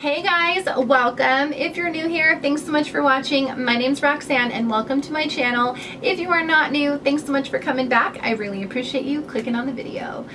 Hey guys, welcome. If you're new here, thanks so much for watching. My name's Roxanne and welcome to my channel. If you are not new, thanks so much for coming back. I really appreciate you clicking on the video.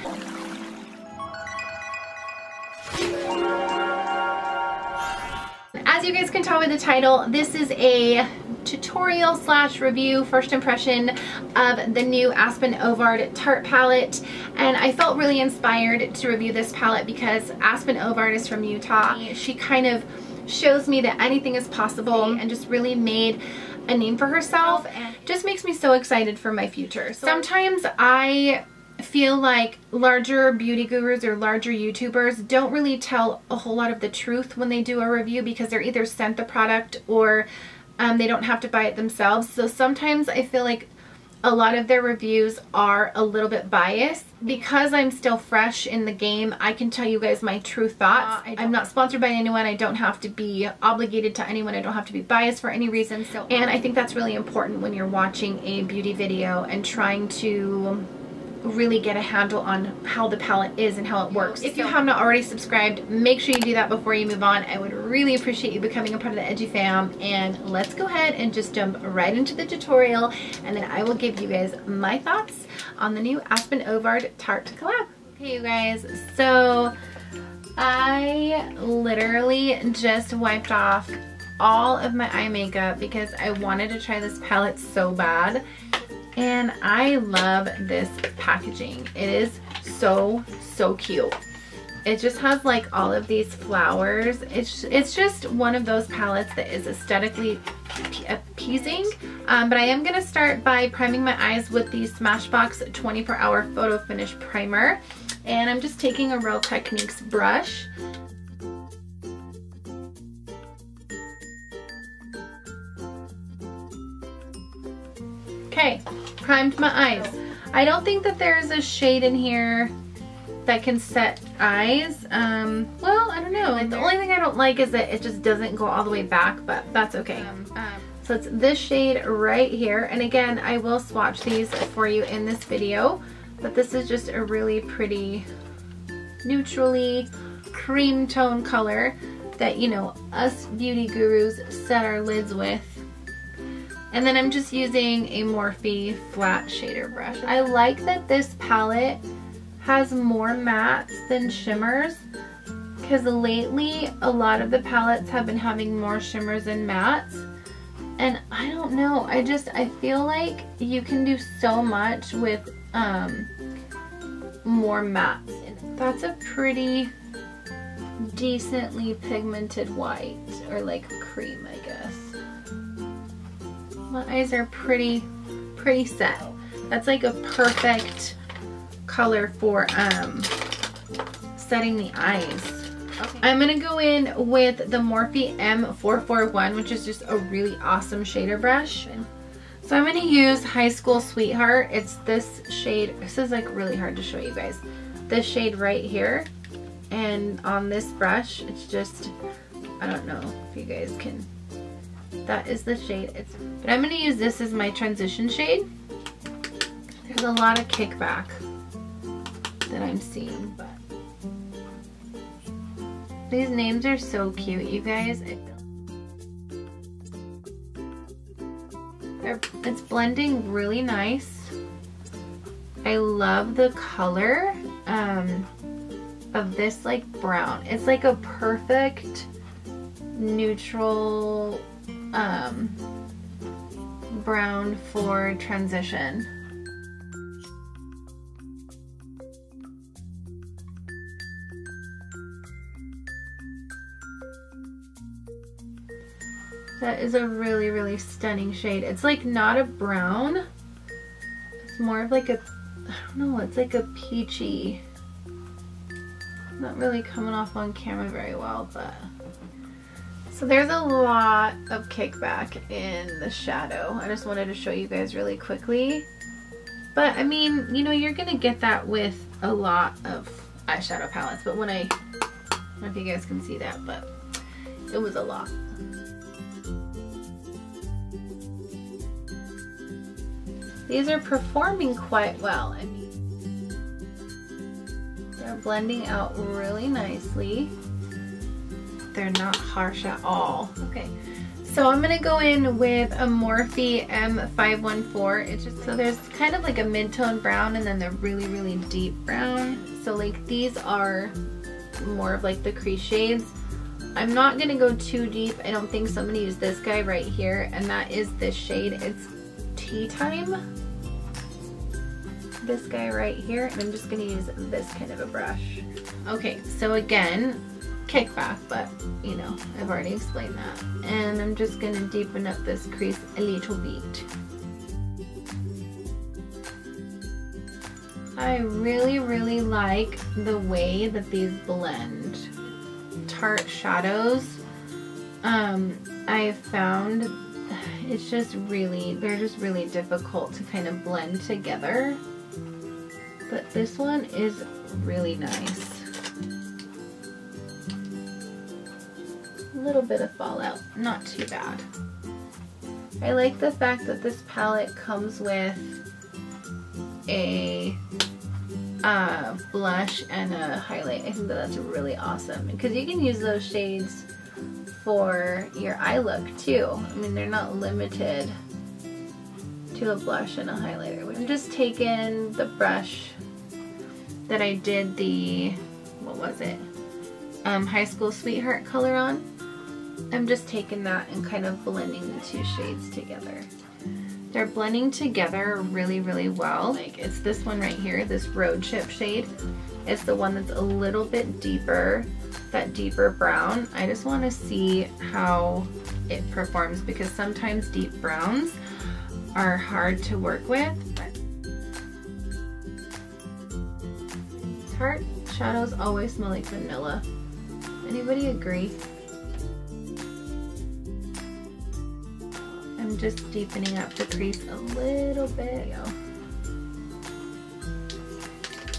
As you guys can tell by the title, this is a tutorial slash review, first impression of the new Aspyn Ovard Tarte palette, and I felt really inspired to review this palette because Aspyn Ovard is from Utah. She kind of shows me that anything is possible and just really made a name for herself and just makes me so excited for my future. Sometimes I feel like larger beauty gurus or larger YouTubers don't really tell a whole lot of the truth when they do a review because they're either sent the product or they don't have to buy it themselves. So sometimes I feel like a lot of their reviews are a little bit biased. Because I'm still fresh in the game, I can tell you guys my true thoughts. I'm not sponsored by anyone. I don't have to be obligated to anyone. I don't have to be biased for any reason. And I think that's really important when you're watching a beauty video and trying to really get a handle on how the palette is and how it works. If you have not already subscribed, make sure you do that before you move on. I would really appreciate you becoming a part of the Edgy fam, and let's go ahead and just jump right into the tutorial, and then I will give you guys my thoughts on the new Aspyn Ovard Tarte collab. Okay you guys, so I literally just wiped off all of my eye makeup because I wanted to try this palette so bad. And I love this packaging. It is so cute. It just has like all of these flowers. It's just one of those palettes that is aesthetically appeasing. But I am gonna start by priming my eyes with the Smashbox 24-hour photo finish primer. And I'm just taking a Real Techniques brush. Okay, primed my eyes. I don't think that there's a shade in here that can set eyes. Well, I don't know. Like, the only thing I don't like is that it just doesn't go all the way back, but that's okay. So it's this shade right here. And again, I will swatch these for you in this video, but this is just a really pretty neutrally cream tone color that, you know, us beauty gurus set our lids with. And then I'm just using a Morphe flat shader brush. I like that this palette has more mattes than shimmers because lately a lot of the palettes have been having more shimmers and mattes. And I don't know, I feel like you can do so much with more mattes. That's a pretty decently pigmented white, or like cream, I guess. My eyes are pretty set. That's like a perfect color for setting the eyes. Okay. I'm gonna go in with the Morphe M441, which is just a really awesome shader brush. So I'm gonna use High School Sweetheart. It's this shade. This is like really hard to show you guys. This shade right here. And on this brush, it's just, I don't know if you guys can. That is the shade. But I'm going to use this as my transition shade. There's a lot of kickback that I'm seeing, but these names are so cute, you guys. It's blending really nice. I love the color of this like brown. It's like a perfect neutral brown for transition. That is a really stunning shade. It's like not a brown. It's more of like a, I don't know, it's like a peachy. Not really coming off on camera very well, but. So there's a lot of kickback in the shadow. I just wanted to show you guys really quickly. But I mean, you know, you're gonna get that with a lot of eyeshadow palettes. But when I don't know if you guys can see that, but it was a lot. These are performing quite well. I mean, they're blending out really nicely. they're not harsh at all. Okay, so I'm gonna go in with a Morphe M514. It's just, so there's kind of like a mid-tone brown and then the really, really deep brown. So like these are more of like the crease shades. I'm not gonna go too deep, I don't think so. I'm gonna use this guy right here, and that is this shade. It's Tea Time. This guy right here, and I'm just gonna use this kind of a brush. Okay, so again, kickback, but you know, I've already explained that. And I'm just gonna deepen up this crease a little bit. I really, really like the way that these blend. Tarte shadows, I found it's just really, they're just really difficult to kind of blend together. But this one is really nice. A little bit of fallout, not too bad. I like the fact that this palette comes with a blush and a highlight. I think that that's really awesome because you can use those shades for your eye look too. I mean, they're not limited to a blush and a highlighter. I'm just taking the brush that I did the, what was it, High School Sweetheart color on. I'm just taking that and kind of blending the two shades together. They're blending together really, really well. Like, it's this one right here, this Road Trip shade. It's the one that's a little bit deeper, that deeper brown. I just want to see how it performs because sometimes deep browns are hard to work with. Tarte shadows always smell like vanilla. Anybody agree? I'm just deepening up the crease a little bit.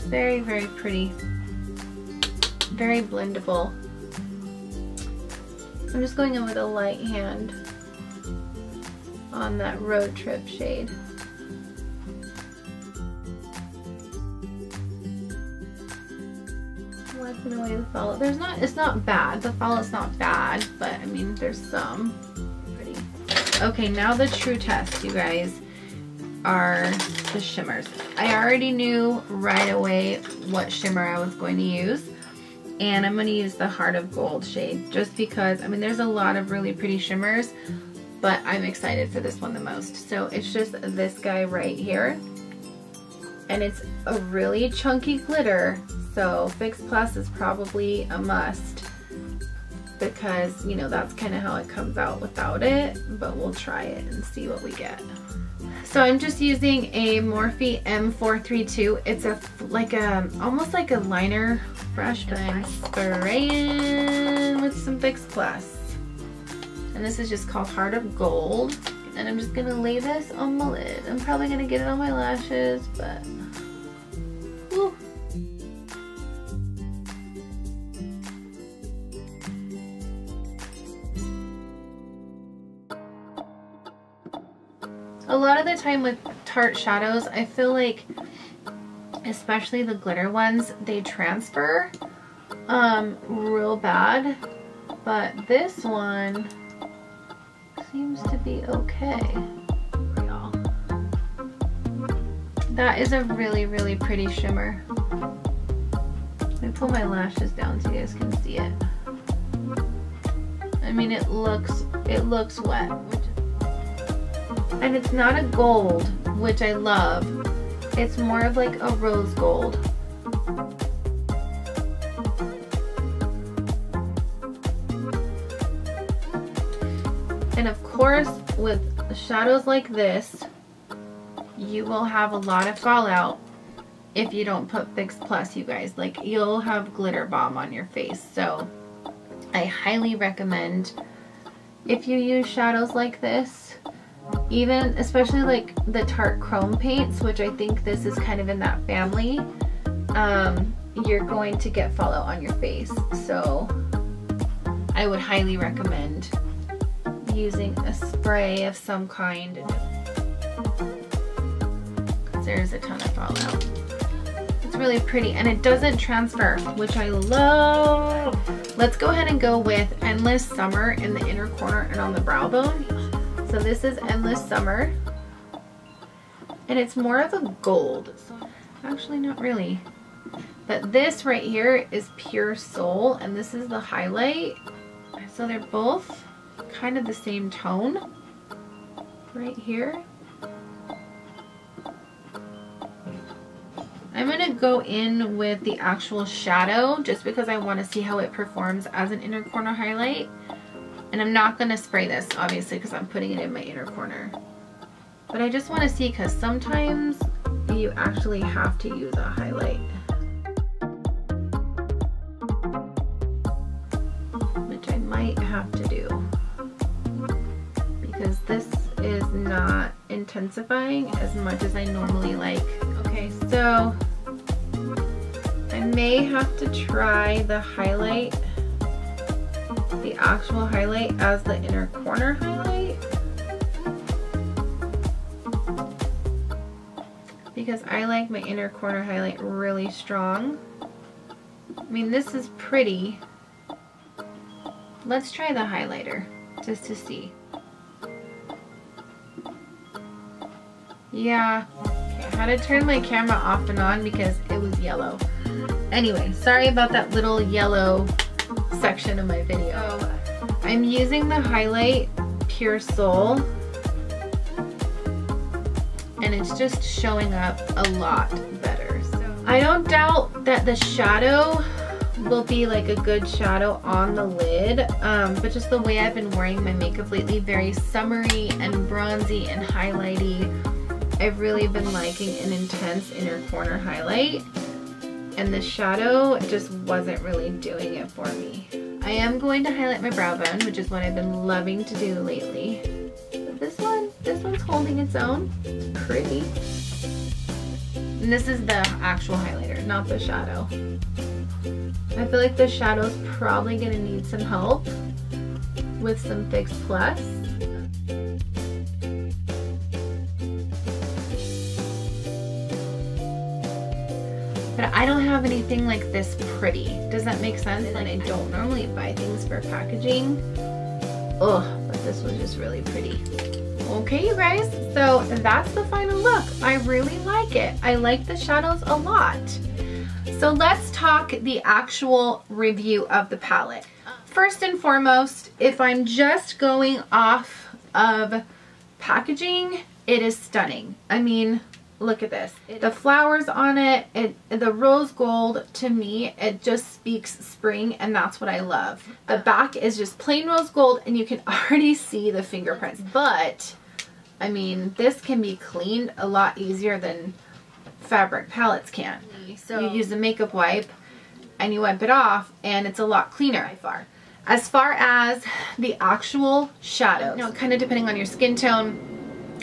Very, very pretty. Very blendable. I'm just going in with a light hand on that Road Trip shade. Wiping away the fallout. It's not bad. The fallout's not bad, but I mean, there's some. Okay, now the true test, you guys, are the shimmers. I already knew right away what shimmer I was going to use, and I'm going to use the Heart of Gold shade just because, I mean, there's a lot of really pretty shimmers, but I'm excited for this one the most. So it's just this guy right here, and it's a really chunky glitter, so Fix Plus is probably a must, because, you know, that's kind of how it comes out without it, but we'll try it and see what we get. So I'm just using a Morphe M432. It's a almost like a liner brush, but I'm spraying with some Fix Plus. And this is just called Heart of Gold. And I'm just gonna lay this on my lid. I'm probably gonna get it on my lashes, but whew. A lot of the time with Tarte shadows, I feel like, especially the glitter ones, they transfer real bad, but this one seems to be okay. Y'all, that is a really, really pretty shimmer. Let me pull my lashes down so you guys can see it. I mean, it looks wet. And it's not a gold, which I love. It's more of like a rose gold. And of course, with shadows like this, you will have a lot of fallout if you don't put Fix Plus, you guys. Like, you'll have glitter bomb on your face. So I highly recommend, if you use shadows like this, even especially like the Tarte Chrome paints, which I think this is kind of in that family, you're going to get fallout on your face. So I would highly recommend using a spray of some kind, because there's a ton of fallout. It's really pretty and it doesn't transfer, which I love. Let's go ahead and go with Endless Summer in the inner corner and on the brow bone. So this is Endless Summer. And it's more of a gold. So actually not really. But this right here is Pure Soul, and this is the highlight. So they're both kind of the same tone right here. I'm going to go in with the actual shadow just because I want to see how it performs as an inner corner highlight. And I'm not going to spray this, obviously, because I'm putting it in my inner corner. But I just want to see, because sometimes you actually have to use a highlight. Which I might have to do. Because this is not intensifying as much as I normally like. Okay, so I may have to try the highlight, the actual highlight as the inner corner highlight. Because I like my inner corner highlight really strong. I mean, this is pretty. Let's try the highlighter just to see. Yeah. I had to turn my camera off and on because it was yellow. Anyway, sorry about that little yellow section of my video. So, I'm using the highlight Pure Soul, and it's just showing up a lot better. So I don't doubt that the shadow will be like a good shadow on the lid, but just the way I've been wearing my makeup lately, very summery and bronzy and highlighty. I've really been liking an intense inner corner highlight, and the shadow just wasn't really doing it for me. I am going to highlight my brow bone, which is what I've been loving to do lately. But this one's holding its own. It's pretty. And this is the actual highlighter, not the shadow. I feel like the shadow's probably gonna need some help with some Fix Plus. But I don't have anything like this pretty. Does that make sense? And I don't normally buy things for packaging. Ugh, but this was just really pretty. Okay, you guys, so that's the final look. I really like it. I like the shadows a lot. So let's talk the actual review of the palette. First and foremost, if I'm just going off of packaging, it is stunning. I mean, look at this. The flowers on it, the rose gold, to me, it just speaks spring, and that's what I love. The back is just plain rose gold, and you can already see the fingerprints. But, I mean, this can be cleaned a lot easier than fabric palettes can. So you use a makeup wipe, and you wipe it off, and it's a lot cleaner by far. As far as the actual shadows, now kind of depending on your skin tone,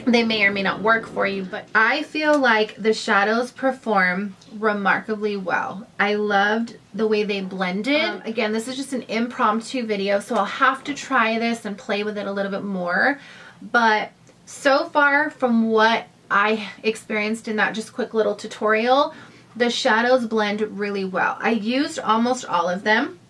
they may or may not work for you, but I feel like the shadows perform remarkably well. I loved the way they blended. Again, this is just an impromptu video, so I'll have to try this and play with it a little bit more. But so far, from what I experienced in that just quick little tutorial, the shadows blend really well. I used almost all of them.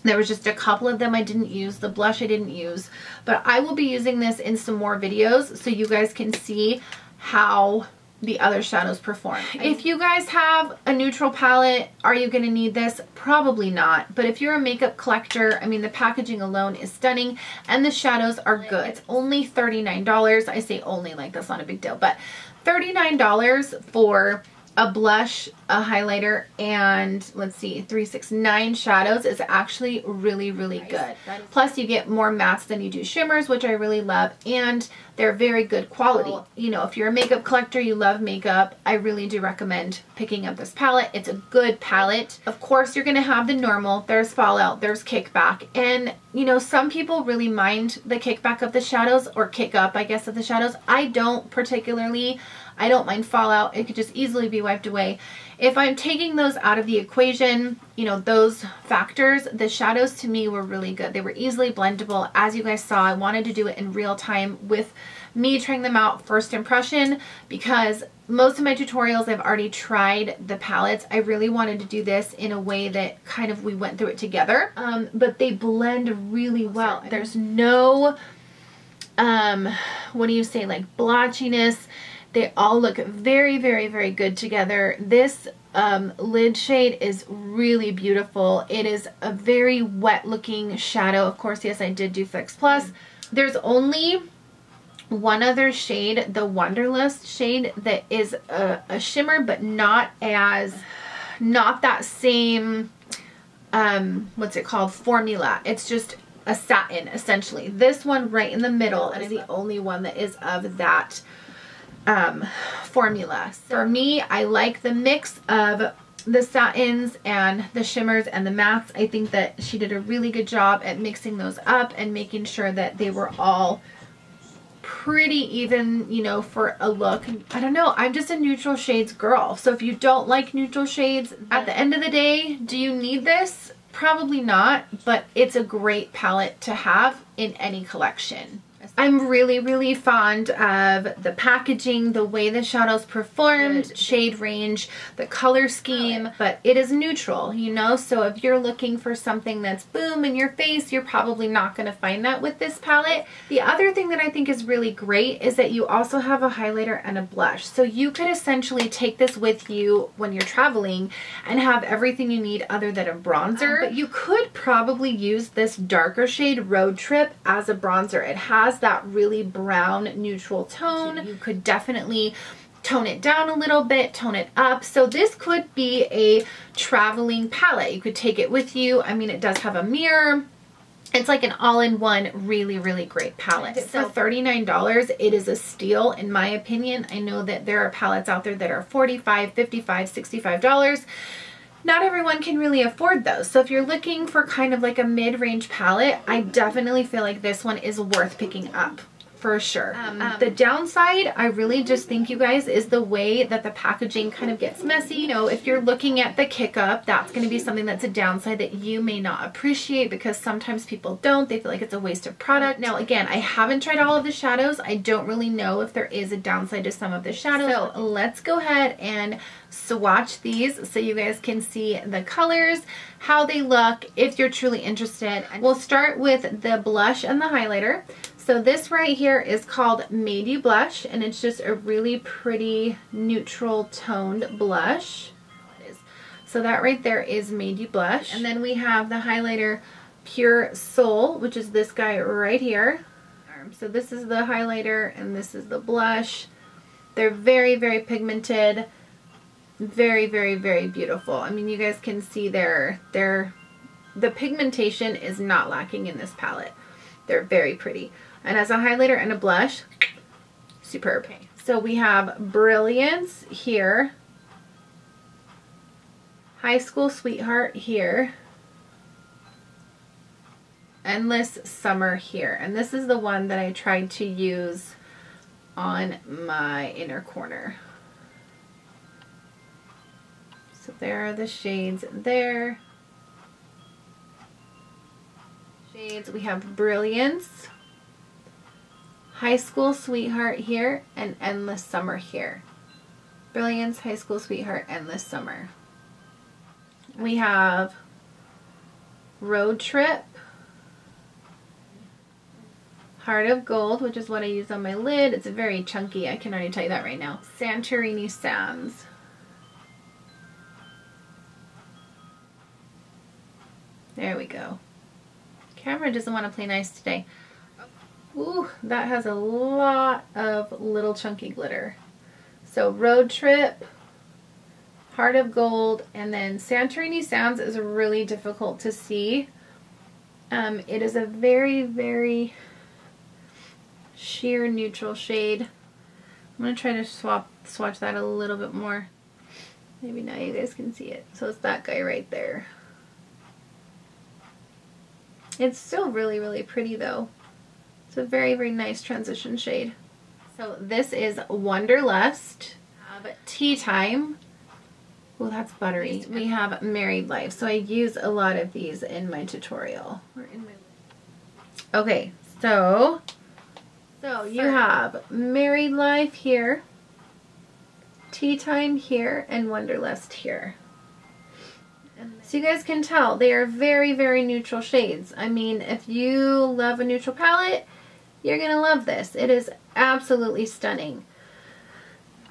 There was just a couple of them I didn't use. The blush I didn't use. But I will be using this in some more videos so you guys can see how the other shadows perform. If you guys have a neutral palette, are you going to need this? Probably not. But if you're a makeup collector, I mean, the packaging alone is stunning and the shadows are good. It's only $39. I say only, like that's not a big deal, but $39 for a blush, a highlighter, and let's see, 3, 6, 9 shadows is actually really, really good. Plus you get more mattes than you do shimmers, which I really love, and they're very good quality. You know, if you're a makeup collector, you love makeup, I really do recommend picking up this palette. It's a good palette. Of course, you're gonna have the normal. There's fallout, there's kickback, and you know, some people really mind the kickback of the shadows, or kick up, I guess, of the shadows. I don't particularly. I don't mind fallout. It could just easily be wiped away. if I'm taking those out of the equation, you know, those factors, the shadows to me were really good. They were easily blendable. As you guys saw, I wanted to do it in real time with me trying them out first impression, because most of my tutorials I've already tried the palettes. I really wanted to do this in a way that kind of we went through it together, but they blend really well. There's no what do you say, like blotchiness. They all look very, very, very good together. This lid shade is really beautiful. It is a very wet looking shadow. Of course, yes, I did do Fix Plus. There's only one other shade, the Wanderlust shade, that is a shimmer, but not that same, what's it called, formula. It's just a satin, essentially. This one right in the middle is the only one that is of that formula. For me, I like the mix of the satins and the shimmers and the mattes. I think that she did a really good job at mixing those up and making sure that they were all pretty even, you know, for a look. I don't know, I'm just a neutral shades girl. So if you don't like neutral shades, at the end of the day, do you need this? Probably not, but it's a great palette to have in any collection. I'm really, really fond of the packaging, the way the shadows performed, shade range, the color scheme, but it is neutral, you know, so if you're looking for something that's boom in your face, you're probably not going to find that with this palette. The other thing that I think is really great is that you also have a highlighter and a blush, so you could essentially take this with you when you're traveling and have everything you need other than a bronzer. But you could probably use this darker shade Road Trip as a bronzer. It has that really brown neutral tone. You could definitely tone it down a little bit, tone it up. So this could be a traveling palette. You could take it with you. I mean, it does have a mirror. It's like an all-in-one really, really great palette. So for $39, it is a steal in my opinion. I know that there are palettes out there that are $45, $55, $65. Not everyone can really afford those. So if you're looking for kind of like a mid-range palette, I definitely feel like this one is worth picking up. For sure. The downside, I really just think, you guys, is the way that the packaging kind of gets messy. You know, if you're looking at the kick up, that's going to be something that's a downside that you may not appreciate, because sometimes people don't. They feel like it's a waste of product. Now, again, I haven't tried all of the shadows. I don't really know if there is a downside to some of the shadows. So let's go ahead and swatch these so you guys can see the colors, how they look, if you're truly interested. And we'll start with the blush and the highlighter. So this right here is called Made You Blush, and it's just a really pretty neutral toned blush. So that right there is Made You Blush. And then we have the highlighter Pure Soul, which is this guy right here. So this is the highlighter and this is the blush. They're very, very pigmented. Very, very, very beautiful. I mean, you guys can see the pigmentation is not lacking in this palette. They're very pretty. And as a highlighter and a blush, superb. Okay. So we have Brilliance here, High School Sweetheart here, Endless Summer here. And this is the one that I tried to use on my inner corner. So there are the shades there. Shades, we have Brilliance, High School Sweetheart here, and Endless Summer here. Brilliance, High School Sweetheart, Endless Summer. We have Road Trip, Heart of Gold, which is what I use on my lid. It's very chunky, I can already tell you that right now. Santorini Sands. There we go. Camera doesn't want to play nice today. Ooh, that has a lot of little chunky glitter. So Road Trip, Heart of Gold, and then Santorini Sands is really difficult to see. It is a very, very sheer neutral shade. I'm going to try to swatch that a little bit more. Maybe now you guys can see it. So it's that guy right there. It's still really, really pretty though. It's a very, very nice transition shade. So this is Wanderlust, Tea Time, Oh, that's buttery. We have Married Life. So I use a lot of these in my tutorial. Okay, so you have Married Life here, Tea Time here, and Wanderlust here. So you guys can tell they are very, very neutral shades. I mean, if you love a neutral palette, you're going to love this. It is absolutely stunning.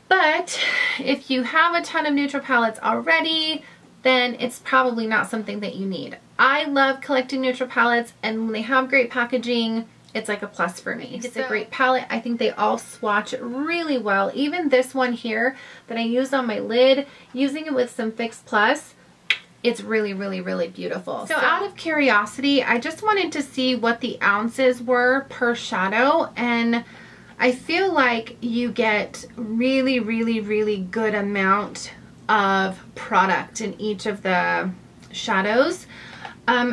But if you have a ton of neutral palettes already, then it's probably not something that you need. I love collecting neutral palettes, and when they have great packaging, it's like a plus for me. It's a great palette. I think they all swatch really well. Even this one here that I used on my lid, using it with some Fix Plus, it's really, really, really beautiful. So out of curiosity, I just wanted to see what the ounces were per shadow, and I feel like you get really, really, really good amount of product in each of the shadows.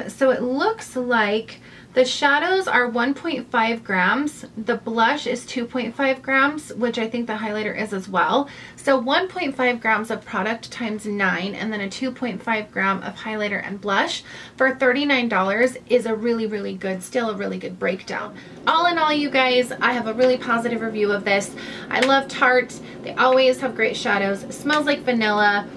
So it looks like the shadows are 1.5 grams. The blush is 2.5 grams, which I think the highlighter is as well. So 1.5 grams of product times 9, and then a 2.5 gram of highlighter and blush for $39 is a really, really good, still a really good breakdown. All in all, you guys, I have a really positive review of this. I love Tarte. They always have great shadows. It smells like vanilla.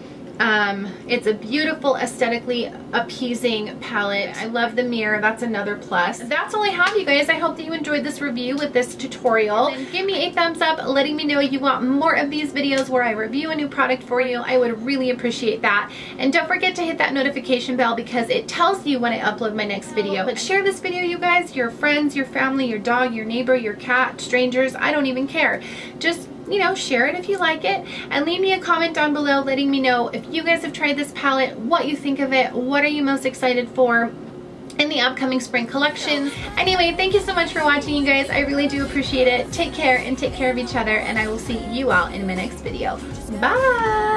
It's a beautiful, aesthetically appeasing palette. I love the mirror. That's another plus. That's all I have, you guys. I hope that you enjoyed this review with this tutorial. And give me a thumbs up letting me know you want more of these videos where I review a new product for you. I would really appreciate that. And don't forget to hit that notification bell because it tells you when I upload my next video. But share this video, you guys, your friends, your family, your dog, your neighbor, your cat, strangers. I don't even care. Just, you know, share it if you like it, and leave me a comment down below letting me know if you guys have tried this palette, what you think of it, what are you most excited for in the upcoming spring collections. Anyway, thank you so much for watching, you guys. I really do appreciate it. Take care and take care of each other, and I will see you all in my next video. Bye!